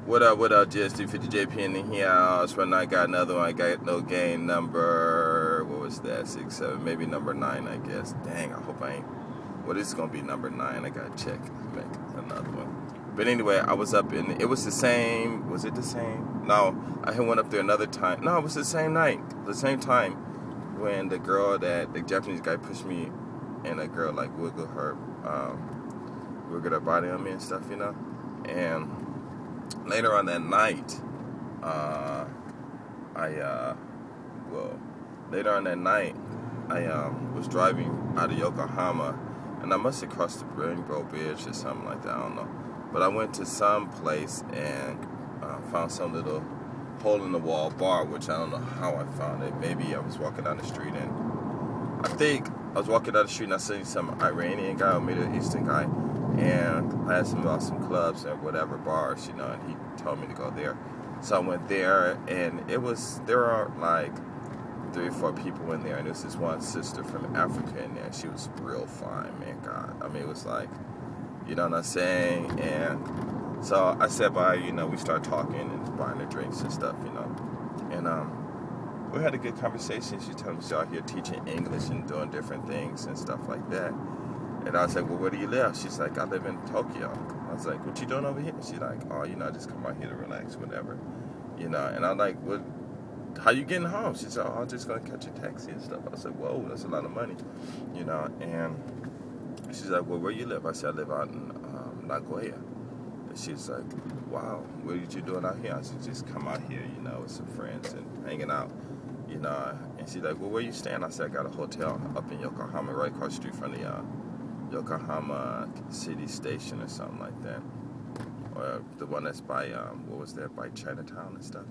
What up, GSD50JP in the house. Right now I got another one. I got no game number, what was that, 6, 7, maybe number 9, I guess. Dang, I hope I ain't. Well, this is going to be number 9. I got to check, make another one. But anyway, I was up in, it was the same, was it the same? No, I had went up there another time. No, it was the same night, the same time when the girl the Japanese guy pushed me and a girl like wiggled her body on me and stuff, you know? And later on that night, I was driving out of Yokohama, and I must have crossed the Rainbow Bridge or something like that, I don't know. But I went to some place and found some little hole-in-the-wall bar, which I don't know how I found it. Maybe I was walking down the street, and I think I was walking down the street and I seen some Iranian guy or Middle Eastern guy, and I asked him about some clubs and whatever bars, you know, and he told me to go there. So I went there, and there were like 3 or 4 people in there, and there was this one sister from Africa in there. She was real fine, man, God. I mean, it was like, you know what I'm saying? And so I sat by, you know, we started talking and buying the drinks and stuff, you know. And we had a good conversation. She told me she's out here teaching English and doing different things and stuff like that. And I was like, well, where do you live? She's like, I live in Tokyo. I was like, what you doing over here? She's like, oh, you know, I just come out here to relax, whatever. You know, and I'm like, well, how you getting home? She said, oh, I'm just going to catch a taxi and stuff. I said, whoa, that's a lot of money, you know. And she's like, well, where you live? I said, I live out in Nagoya. And she's like, wow, what are you doing out here? I said, just come out here, you know, with some friends and hanging out, you know. And she's like, well, where you staying? I said, I got a hotel up in Yokohama, right across the street from the Yokohama City Station or something like that, or the one that's by what was that, by Chinatown and stuff.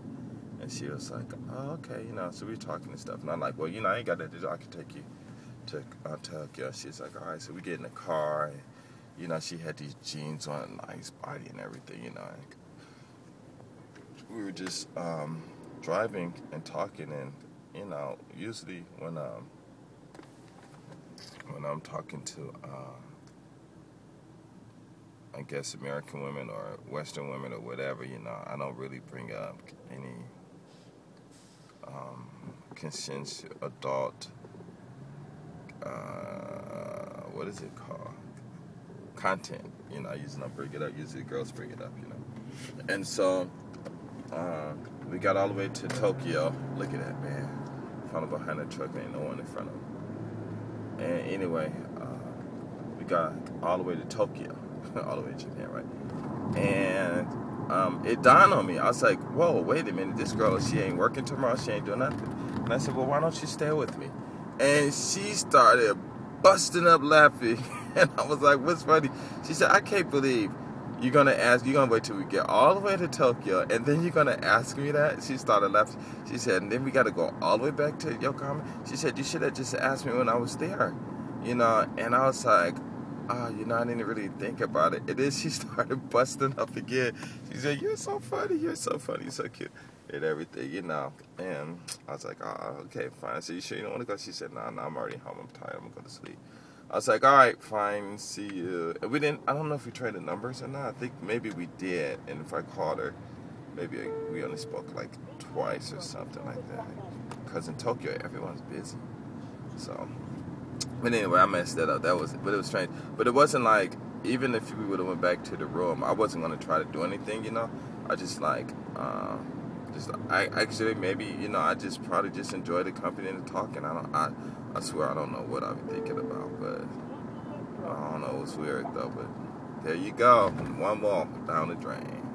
And she was like, oh, okay, you know. So we were talking and stuff, and I'm like, well, you know, I ain't got that to do. I can take you to Tokyo. She's like, all right. So we get in the car, and you know, she had these jeans on, nice body and everything, you know. And we were just driving and talking, and you know, usually when I'm talking to, I guess, American women or Western women or whatever, you know, I don't really bring up any consensual adult, what is it called? Content, you know. I usually don't bring it up. Usually girls bring it up, you know. And so we got all the way to Tokyo. Look at that, man. Found behind the truck, ain't no one in front of him. And anyway, we got all the way to Tokyo, all the way to Japan, right? And it dawned on me. I was like, whoa, wait a minute. This girl, she ain't working tomorrow. She ain't doing nothing. And I said, well, why don't you stay with me? And she started busting up laughing. And I was like, what's funny? She said, I can't believe you're going to wait till we get all the way to Tokyo, and then you're going to ask me that? She started laughing. She said, and then we got to go all the way back to Yokohama? She said, you should have just asked me when I was there, you know? And I was like, oh, you know, I didn't really think about it. And then she started busting up again. She said, you're so funny, you're so cute, and everything, you know? And I was like, oh, okay, fine. So you sure you don't want to go? She said, no, I'm already home. I'm tired. I'm going to go to sleep. I was like, all right, fine, see you. And I don't know if we traded numbers or not. I think maybe we did. And if I called her, maybe we only spoke like twice or something like that. Because in Tokyo, everyone's busy. So, but anyway, I messed that up. But it was strange. But it wasn't like, even if we would have went back to the room, I wasn't going to try to do anything, you know. I just like, I actually, maybe, you know, I just probably just enjoy the company and the talking. I swear I don't know what I'm thinking about, but I don't know, it was weird though. But there you go, one more down the drain.